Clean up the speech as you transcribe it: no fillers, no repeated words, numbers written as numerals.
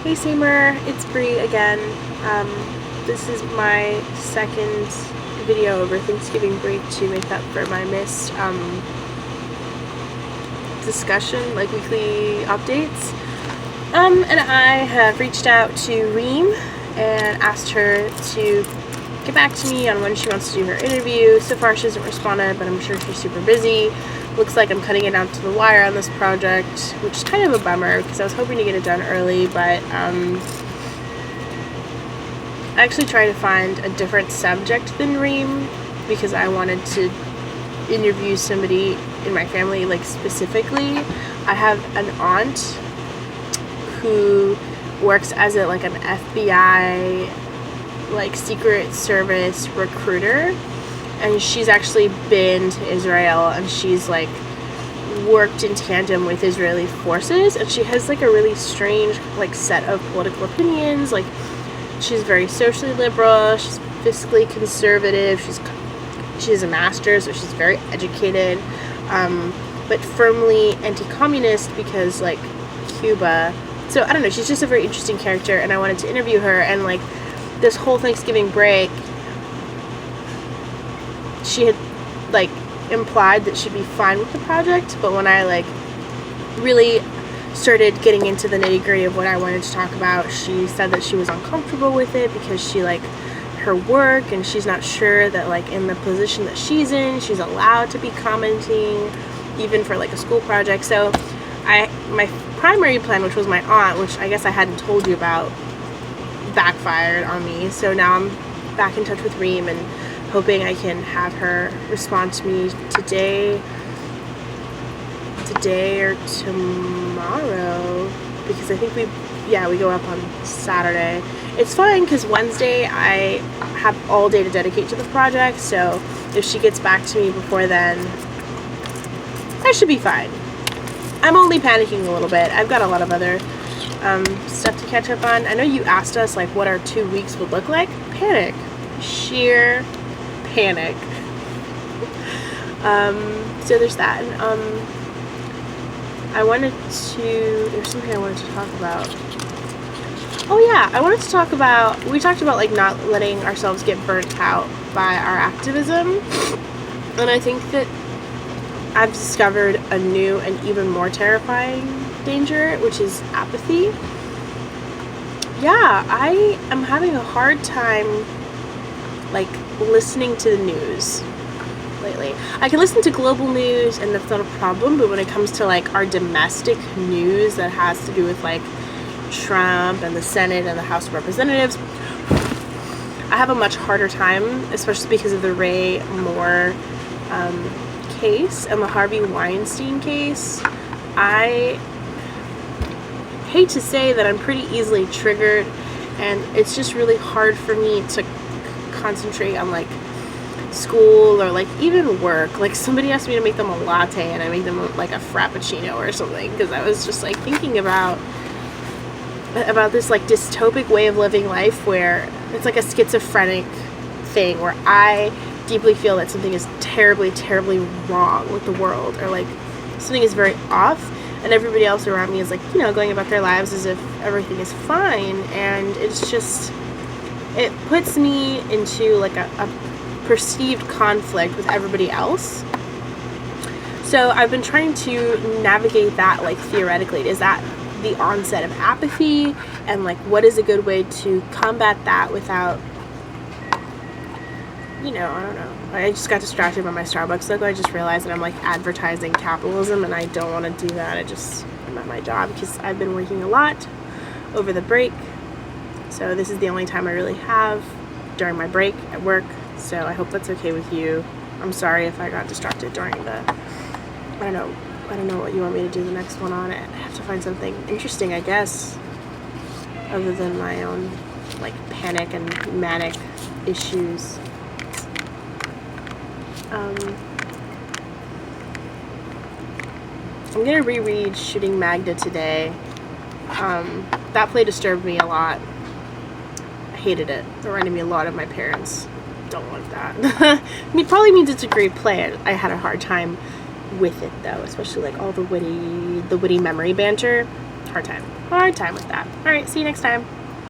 Hey Samer, it's Bree again. This is my second video over Thanksgiving break to make up for my missed discussion, like weekly updates. And I have reached out to Reem and asked her to get back to me on when she wants to do her interview. So far she hasn't responded, but I'm sure she's super busy. Looks like I'm cutting it down to the wire on this project, which is kind of a bummer because I was hoping to get it done early, but I actually tried to find a different subject than Reem because I wanted to interview somebody in my family, like specifically. I have an aunt who works as an FBI, like Secret Service recruiter. And she's actually been to Israel, and she's like worked in tandem with Israeli forces, and she has like a really strange like set of political opinions. Like she's very socially liberal, she's fiscally conservative, she has a master's, so she's very educated, but firmly anti-communist because like Cuba. So I don't know, she's just a very interesting character, and I wanted to interview her. And like this whole Thanksgiving break, she had like implied that she'd be fine with the project, but when I like really started getting into the nitty-gritty of what I wanted to talk about, she said that she was uncomfortable with it because she like her work, and she's not sure that like in the position that she's in, she's allowed to be commenting even for like a school project. So my primary plan, which was my aunt, which I guess I hadn't told you about, backfired on me. So now I'm back in touch with Reem and hoping I can have her respond to me today or tomorrow, because I think we go up on Saturday. It's fine because Wednesday I have all day to dedicate to the project, so if she gets back to me before then, I should be fine. I'm only panicking a little bit. I've got a lot of other stuff to catch up on. I know you asked us like what our 2 weeks would look like. Panic. Sheer panic. So there's that. And there's something I wanted to talk about. Oh yeah, we talked about like not letting ourselves get burnt out by our activism, and I think that I've discovered a new and even more terrifying danger, which is apathy. Yeah, I am having a hard time like listening to the news lately. I can listen to global news and that's not a problem, but when it comes to like our domestic news that has to do with like Trump and the Senate and the House of Representatives, I have a much harder time, especially because of the Ray Moore case and the Harvey Weinstein case. I hate to say that I'm pretty easily triggered, and it's just really hard for me to concentrate on like school or like even work. Like somebody asked me to make them a latte and I make them like a frappuccino or something, because I was just like thinking about this like dystopic way of living life where it's like a schizophrenic thing where I deeply feel that something is terribly, terribly wrong with the world, or like something is very off, and everybody else around me is like, you know, going about their lives as if everything is fine. And it's just, it puts me into like a perceived conflict with everybody else. So I've been trying to navigate that like theoretically. Is that the onset of apathy, and like what is a good way to combat that without, you know, I don't know. I just got distracted by my Starbucks logo. I just realized that I'm like advertising capitalism, and I don't want to do that. I'm at my job because I've been working a lot over the break. So this is the only time I really have during my break at work. So I hope that's okay with you. I'm sorry if I got distracted during I don't know what you want me to do the next one on. I have to find something interesting, I guess, other than my own like panic and manic issues. I'm gonna reread Shooting Magda today. That play disturbed me a lot. I hated it. It reminded me a lot of my parents. Don't want that. I mean, it probably means it's a great play. I had a hard time with it though, especially like all the witty memory banter. Hard time with that. All right, see you next time.